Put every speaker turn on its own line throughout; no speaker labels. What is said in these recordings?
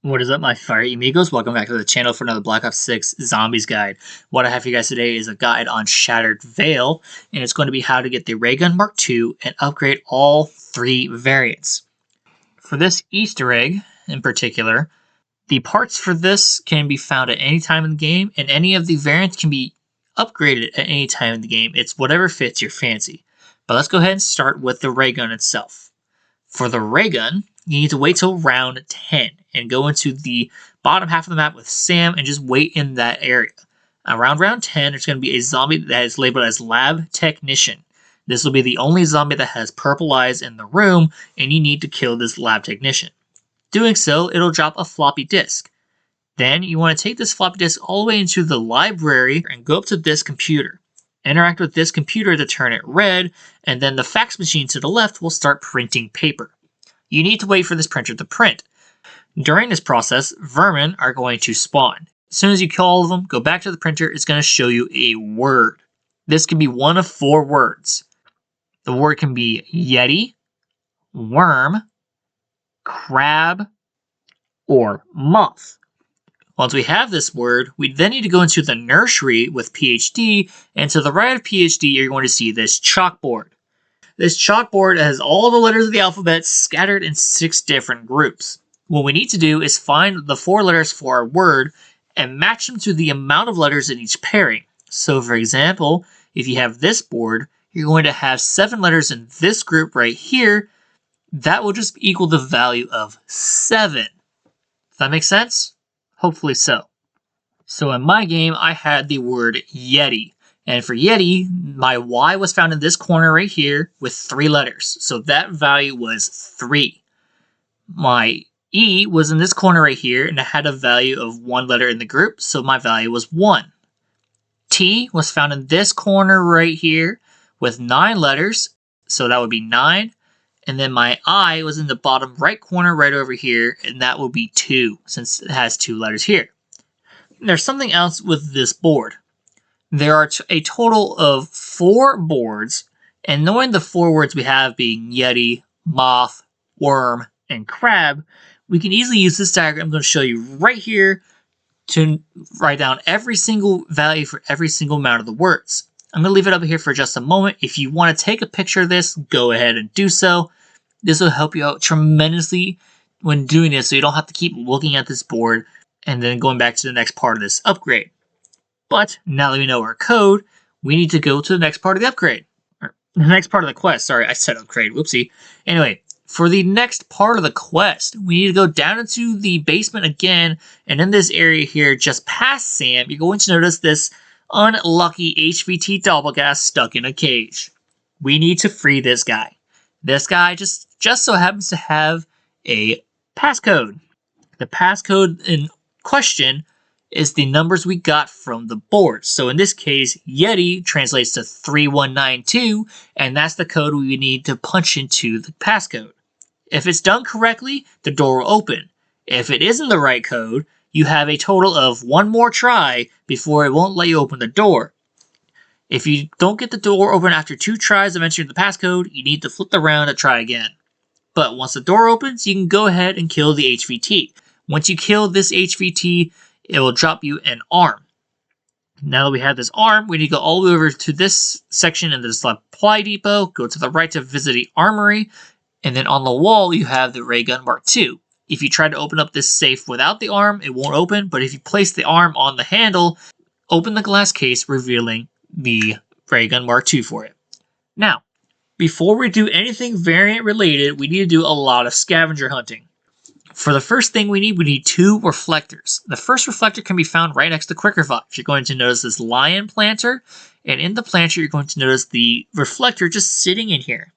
What is up, my fiery amigos? Welcome back to the channel for another Black Ops 6 Zombies guide. What I have for you guys today is a guide on Shattered Veil, and it's going to be how to get the Ray Gun Mark II and upgrade all three variants. For this Easter egg, in particular, the parts for this can be found at any time in the game, and any of the variants can be upgraded at any time in the game. It's whatever fits your fancy. But let's go ahead and start with the Ray Gun itself. For the Ray Gun, you need to wait till round 10 and go into the bottom half of the map with Sam and just wait in that area. Around round 10, there's going to be a zombie that is labeled as Lab Technician. This will be the only zombie that has purple eyes in the room, and you need to kill this Lab Technician. Doing so, it'll drop a floppy disk. Then you want to take this floppy disk all the way into the library and go up to this computer. Interact with this computer to turn it red, and then the fax machine to the left will start printing paper. You need to wait for this printer to print. During this process, vermin are going to spawn. As soon as you kill all of them, go back to the printer. It's going to show you a word. This can be one of four words. The word can be Yeti, worm, crab, or moth. Once we have this word, we then need to go into the nursery with PhD, and to the right of PhD, you're going to see this chalkboard. This chalkboard has all the letters of the alphabet scattered in 6 different groups. What we need to do is find the 4 letters for our word and match them to the amount of letters in each pairing. So for example, if you have this board, you're going to have 7 letters in this group right here. That will just equal the value of 7. Does that make sense? Hopefully so. So in my game, I had the word Yeti. And for Yeti, my Y was found in this corner right here with 3 letters. So that value was 3. My E was in this corner right here, and it had a value of 1 letter in the group, so my value was 1. T was found in this corner right here with 9 letters, so that would be 9. And then my I was in the bottom right corner right over here, and that will be 2, since it has 2 letters here. There's something else with this board. There are a total of 4 boards, and knowing the 4 words we have being Yeti, moth, worm, and crab, we can easily use this diagram I'm going to show you right here to write down every single value for every single amount of the words. I'm going to leave it up here for just a moment. If you want to take a picture of this, go ahead and do so. This will help you out tremendously when doing this, so you don't have to keep looking at this board and then going back to the next part of this upgrade. But now that we know our code, we need to go to the next part of the upgrade. Or the next part of the quest. Sorry, I said upgrade. Whoopsie. Anyway, for the next part of the quest, we need to go down into the basement again. And in this area here, just past Sam, you're going to notice this unlucky HVT doppelganger stuck in a cage. We need to free this guy. This guy just so happens to have a passcode. The passcode in question is the numbers we got from the board. So in this case, Yeti translates to 3192, and that's the code we need to punch into the passcode. If it's done correctly, the door will open. If it isn't the right code, you have a total of 1 more try before it won't let you open the door. If you don't get the door open after 2 tries of entering the passcode, you need to flip around and try again. But once the door opens, you can go ahead and kill the HVT. Once you kill this HVT, it will drop you an arm. Now that we have this arm, we need to go all the way over to this section in the supply depot, go to the right to visit the armory, and then on the wall you have the Ray Gun Mark II. If you try to open up this safe without the arm, it won't open, but if you place the arm on the handle, open the glass case, revealing the Ray Gun Mark II for it. Now, before we do anything variant related, we need to do a lot of scavenger hunting. For the first thing we need 2 reflectors. The first reflector can be found right next to Quicker Fox. You're going to notice this lion planter, and in the planter you're going to notice the reflector just sitting in here.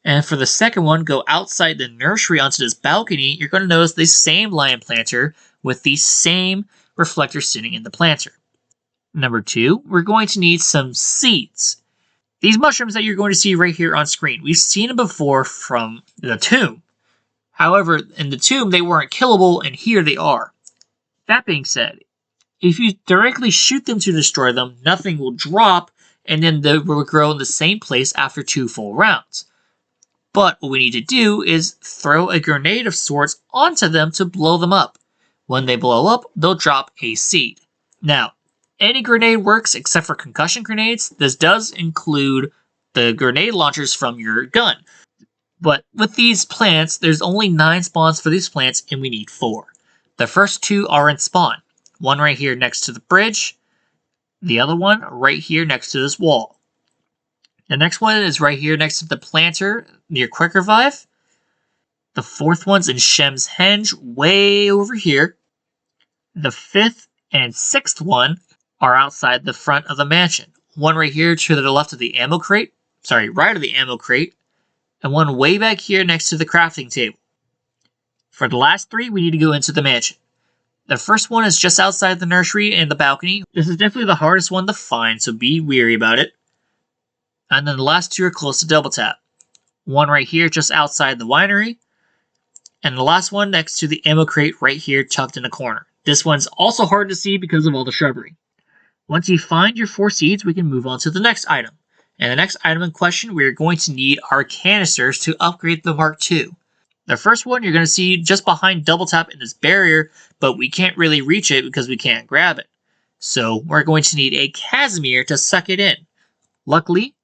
And for the second one, go outside the nursery onto this balcony, you're going to notice the same lion planter with the same reflector sitting in the planter. Number 2, we're going to need some seeds. These mushrooms that you're going to see right here on screen, we've seen them before from the tomb. However, in the tomb, they weren't killable, and here they are. That being said, if you directly shoot them to destroy them, nothing will drop, and then they will grow in the same place after 2 full rounds. But what we need to do is throw a grenade of sorts onto them to blow them up. When they blow up, they'll drop a seed. Now, any grenade works except for concussion grenades. This does include the grenade launchers from your gun. But with these plants, there's only 9 spawns for these plants, and we need 4. The first 2 are in spawn. One right here next to the bridge. The other one right here next to this wall. The next one is right here next to the planter near Quick Revive. The 4th one's in Shem's Henge, way over here. The 5th and 6th one are outside the front of the mansion. One right here to the left of the ammo crate. Sorry, right of the ammo crate. And one way back here next to the crafting table. For the last 3, we need to go into the mansion. The first one is just outside the nursery and the balcony. This is definitely the hardest one to find, so be wary about it. And then the last 2 are close to Double Tap. One right here just outside the winery. And the last one next to the ammo crate right here tucked in the corner. This one's also hard to see because of all the shrubbery. Once you find your 4 seeds, we can move on to the next item. And the next item in question, we are going to need our canisters to upgrade the Mark II. The first one you're going to see just behind Double Tap in this barrier, but we can't really reach it because we can't grab it. So we're going to need a Casimir to suck it in. Luckily,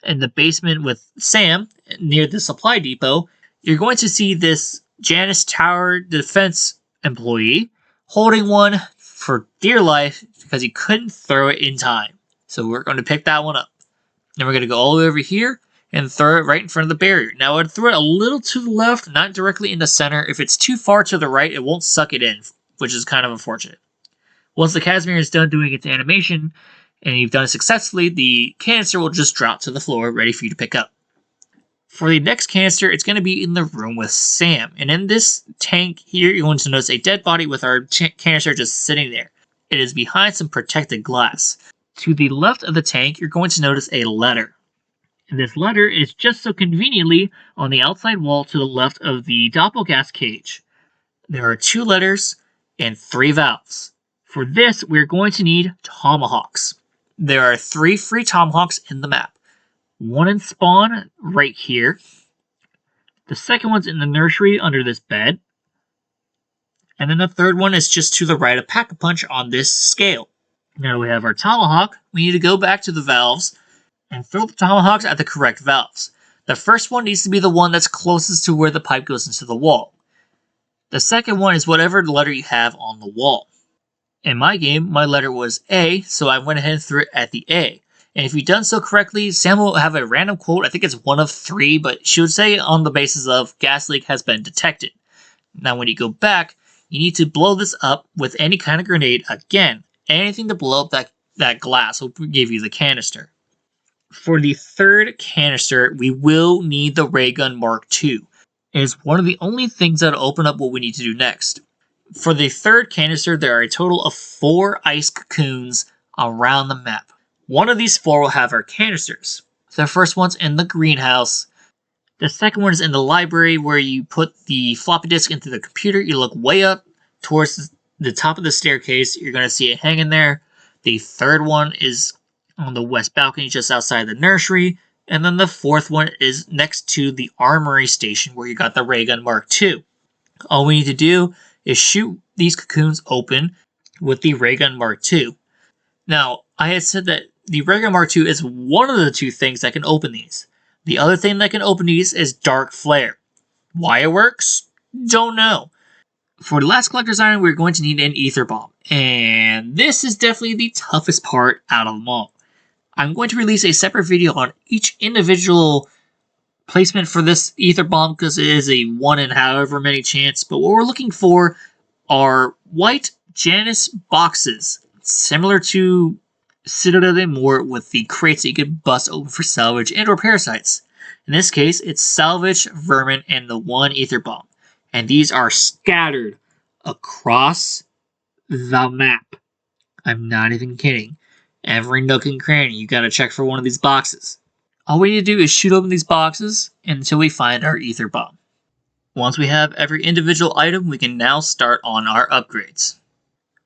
in the basement with Sam, near the supply depot, you're going to see this Janus Tower defense employee holding one for dear life because he couldn't throw it in time. So we're going to pick that one up. Then we're going to go all the way over here and throw it right in front of the barrier. Now I'd throw it a little to the left, not directly in the center. If it's too far to the right, it won't suck it in, which is kind of unfortunate. Once the Casimir is done doing its animation, and you've done it successfully, the canister will just drop to the floor, ready for you to pick up. For the next canister, it's going to be in the room with Sam. And in this tank here, you're going to notice a dead body with our canister just sitting there. It is behind some protected glass. To the left of the tank, you're going to notice a letter. And this letter is just so conveniently on the outside wall to the left of the doppelgas cage. There are 2 letters and 3 valves. For this, we're going to need tomahawks. There are 3 free tomahawks in the map. One in spawn right here. The second one's in the nursery under this bed. And then the third one is just to the right of Pack-a-Punch on this scale. Now we have our tomahawk. We need to go back to the valves and throw the tomahawks at the correct valves. The first one needs to be the one that's closest to where the pipe goes into the wall. The second one is whatever letter you have on the wall. In my game, my letter was A, so I went ahead and threw it at the A. And if you've done so correctly, Sam will have a random quote. I think it's 1 of 3, but she would say on the basis of gas leak has been detected. Now when you go back, you need to blow this up with any kind of grenade again. Anything to blow up that glass will give you the canister. For the third canister, we will need the ray gun Mark II. It is one of the only things that will open up what we need to do next. For the third canister, there are a total of 4 ice cocoons around the map. One of these 4 will have our canisters. The first one's in the greenhouse. The second one is in the library where you put the floppy disk into the computer. You look way up towards the top of the staircase. You're going to see it hanging there. The third one is on the west balcony just outside the nursery. And then the 4th one is next to the armory station where you got the ray gun Mark II. All we need to do is shoot these cocoons open with the ray gun Mark II. Now, I had said that the ray gun Mark II is one of the 2 things that can open these. The other thing that can open these is Dark Flare. Why it works? Don't know. For the last collector's item, we're going to need an ether bomb. And this is definitely the toughest part out of them all. I'm going to release a separate video on each individual placement for this ether bomb because it is a 1 in however many chance. But what we're looking for are white Janus boxes, similar to Citadel de Mort with the crates that you could bust open for salvage and or parasites. In this case, it's salvage, vermin, and the 1 ether bomb. And these are scattered across the map. I'm not even kidding. Every nook and cranny, you gotta check for one of these boxes. All we need to do is shoot open these boxes until we find our ether bomb. Once we have every individual item, we can now start on our upgrades.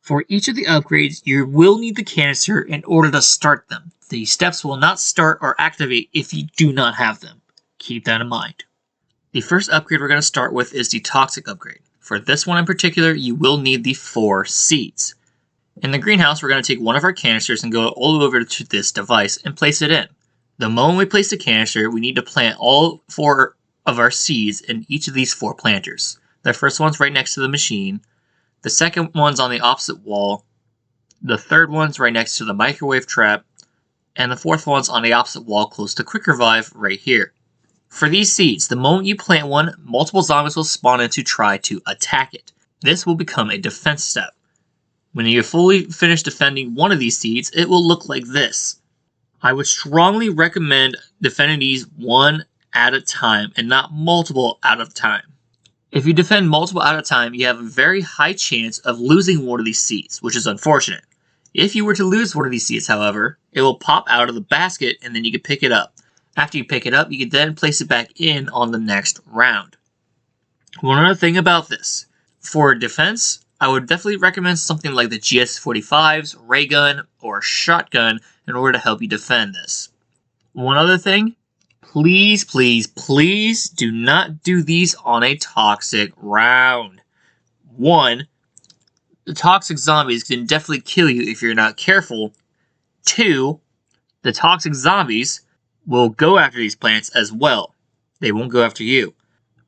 For each of the upgrades, you will need the canister in order to start them. The steps will not start or activate if you do not have them. Keep that in mind. The first upgrade we're going to start with is the Toxic upgrade. For this one in particular, you will need the 4 seeds. In the greenhouse, we're going to take one of our canisters and go all the way over to this device and place it in. The moment we place the canister, we need to plant all 4 of our seeds in each of these 4 planters. The first one's right next to the machine. The second one's on the opposite wall. The third one's right next to the microwave trap. And the fourth one's on the opposite wall close to Quick Revive right here. For these seeds, the moment you plant one, multiple zombies will spawn in to try to attack it. This will become a defense step. When you fully finish defending one of these seeds, it will look like this. I would strongly recommend defending these one at a time and not multiple at a time. If you defend multiple at a time, you have a very high chance of losing one of these seeds, which is unfortunate. If you were to lose one of these seeds, however, it will pop out of the basket and then you can pick it up. After you pick it up, you can then place it back in on the next round. One other thing about this. For defense, I would definitely recommend something like the GS-45's, ray gun, or shotgun in order to help you defend this. One other thing, please do not do these on a toxic round. 1, the toxic zombies can definitely kill you if you're not careful. 2, the toxic zombies will go after these plants as well. They won't go after you.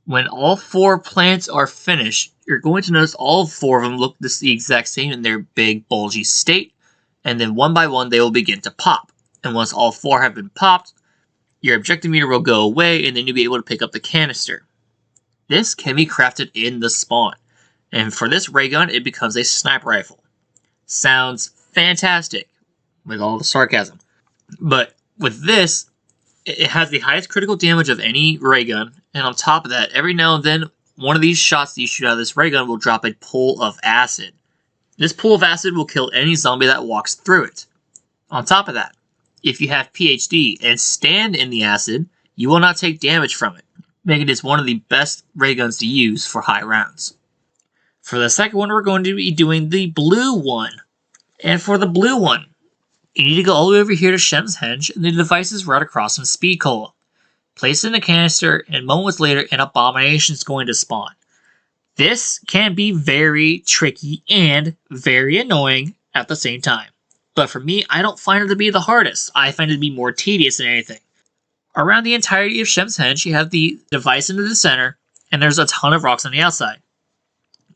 When all 4 plants are finished, you're going to notice all 4 of them look the exact same in their big bulgy state, and then one by one they will begin to pop. And once all 4 have been popped, your objective meter will go away and then you'll be able to pick up the canister. This can be crafted in the spawn. And for this ray gun, it becomes a sniper rifle. Sounds fantastic with all the sarcasm. But with this, it has the highest critical damage of any ray gun, and on top of that, every now and then, one of these shots that you shoot out of this ray gun will drop a pool of acid. This pool of acid will kill any zombie that walks through it. On top of that, if you have PhD and stand in the acid, you will not take damage from it, making this one of the best ray guns to use for high rounds. For the second one, we're going to be doing the blue one. And for the blue one, you need to go all the way over here to Shem's Henge, and the device is right across from Speed Cola. Place it in a canister, and moments later, an abomination is going to spawn. This can be very tricky and very annoying at the same time. But for me, I don't find it to be the hardest. I find it to be more tedious than anything. Around the entirety of Shem's Henge, you have the device into the center, and there's a ton of rocks on the outside.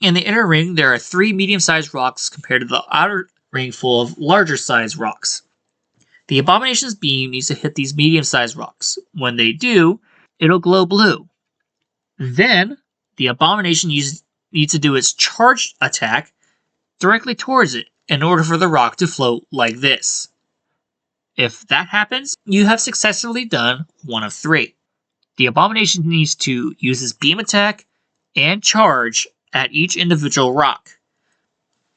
In the inner ring, there are 3 medium-sized rocks compared to the outer ring full of larger-sized rocks. The Abomination's beam needs to hit these medium-sized rocks. When they do, it'll glow blue. Then, the Abomination needs to do its charge attack directly towards it in order for the rock to float like this. If that happens, you have successfully done one of 3. The Abomination needs to use his beam attack and charge at each individual rock.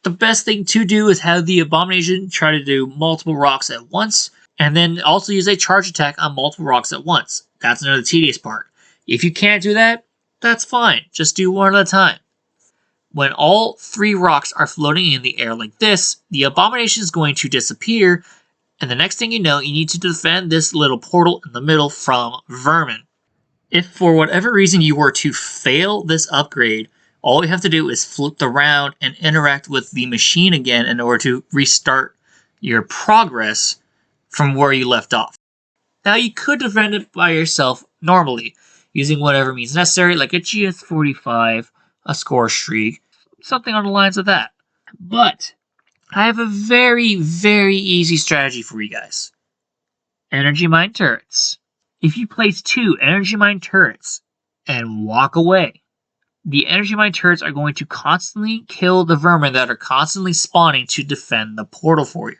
The best thing to do is have the Abomination try to do multiple rocks at once, and then also use a charge attack on multiple rocks at once. That's another tedious part. If you can't do that, that's fine. Just do one at a time. When all 3 rocks are floating in the air like this, the Abomination is going to disappear, and the next thing you know, you need to defend this little portal in the middle from vermin. If for whatever reason you were to fail this upgrade, all you have to do is flip around and interact with the machine again in order to restart your progress from where you left off. Now you could defend it by yourself normally, using whatever means necessary, like a GS-45, a score streak, something on the lines of that. But I have a very, very easy strategy for you guys. Energy mine turrets. If you place 2 energy mine turrets and walk away, the energy mine turrets are going to constantly kill the vermin that are constantly spawning to defend the portal for you.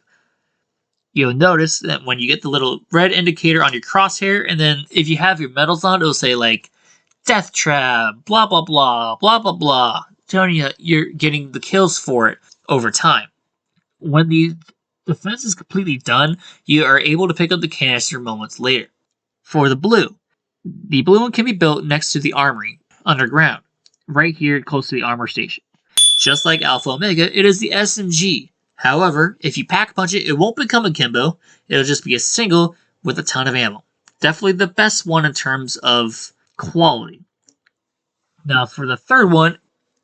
You'll notice that when you get the little red indicator on your crosshair, and then if you have your medals on, it'll say like, Death Trap, blah blah blah, blah blah blah, telling you you're getting the kills for it over time. When the defense is completely done, you are able to pick up the canister moments later. For the blue one can be built next to the armory, underground, right here close to the armor station. Just like Alpha Omega, it is the SMG. However, if you pack punch it, it won't become a Kimbo. It'll just be a single with a ton of ammo. Definitely the best one in terms of quality. Now for the third one,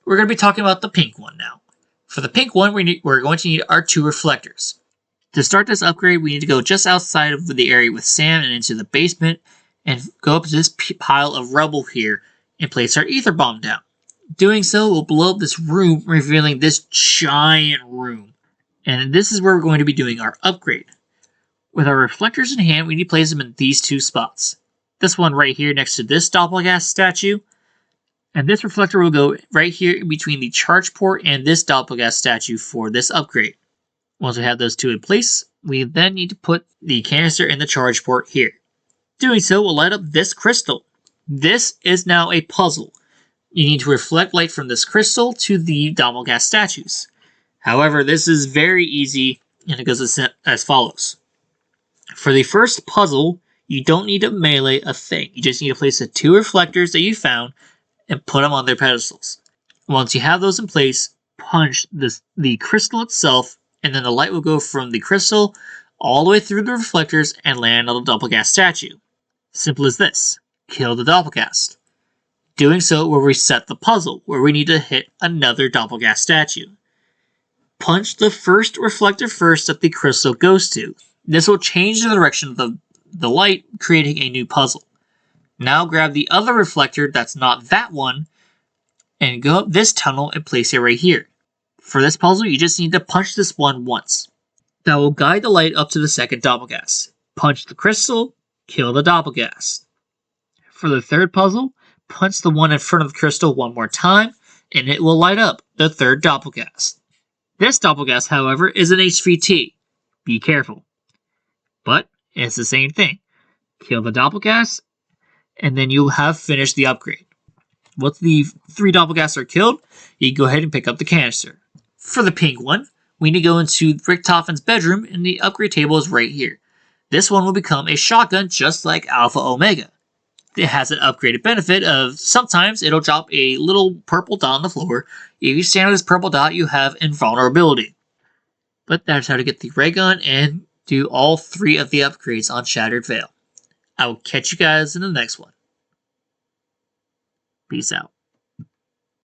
we're going to be talking about the pink one now. For the pink one, we're going to need our 2 reflectors. To start this upgrade, we need to go just outside of the area with Sam and into the basement and go up to this pile of rubble here and place our ether bomb down. Doing so will blow up this room, revealing this giant room. And this is where we're going to be doing our upgrade. With our reflectors in hand, we need to place them in these 2 spots. This one right here next to this doppelganger statue. And this reflector will go right here in between the charge port and this doppelganger statue for this upgrade. Once we have those 2 in place, we then need to put the canister in the charge port here. Doing so will light up this crystal. This is now a puzzle. You need to reflect light from this crystal to the doppelganger statues. However, this is very easy, and it goes as follows. For the first puzzle, you don't need to melee a thing. You just need to place the 2 reflectors that you found and put them on their pedestals. Once you have those in place, punch the crystal itself, and then the light will go from the crystal all the way through the reflectors and land on the doppelganger statue. Simple as this. Kill the doppelganger. Doing so will reset the puzzle, where we need to hit another doppelganger statue. Punch the first reflector first that the crystal goes to. This will change the direction of the light, creating a new puzzle. Now grab the other reflector that's not that one, and go up this tunnel and place it right here. For this puzzle, you just need to punch this one once. That will guide the light up to the second doppelganger. Punch the crystal, kill the doppelganger. For the third puzzle, punch the one in front of the crystal one more time, and it will light up the third doppelganger. This doppelganger, however, is an HVT. Be careful. But it's the same thing. Kill the doppelganger, and then you'll have finished the upgrade. Once the 3 doppelgangers are killed, you can go ahead and pick up the canister. For the pink one, we need to go into Richtofen's bedroom, and the upgrade table is right here. This one will become a shotgun just like Alpha Omega. It has an upgraded benefit of sometimes it'll drop a little purple dot on the floor. If you stand on this purple dot, you have invulnerability. But that's how to get the ray gun and do all 3 of the upgrades on Shattered Veil. I will catch you guys in the next one. Peace out.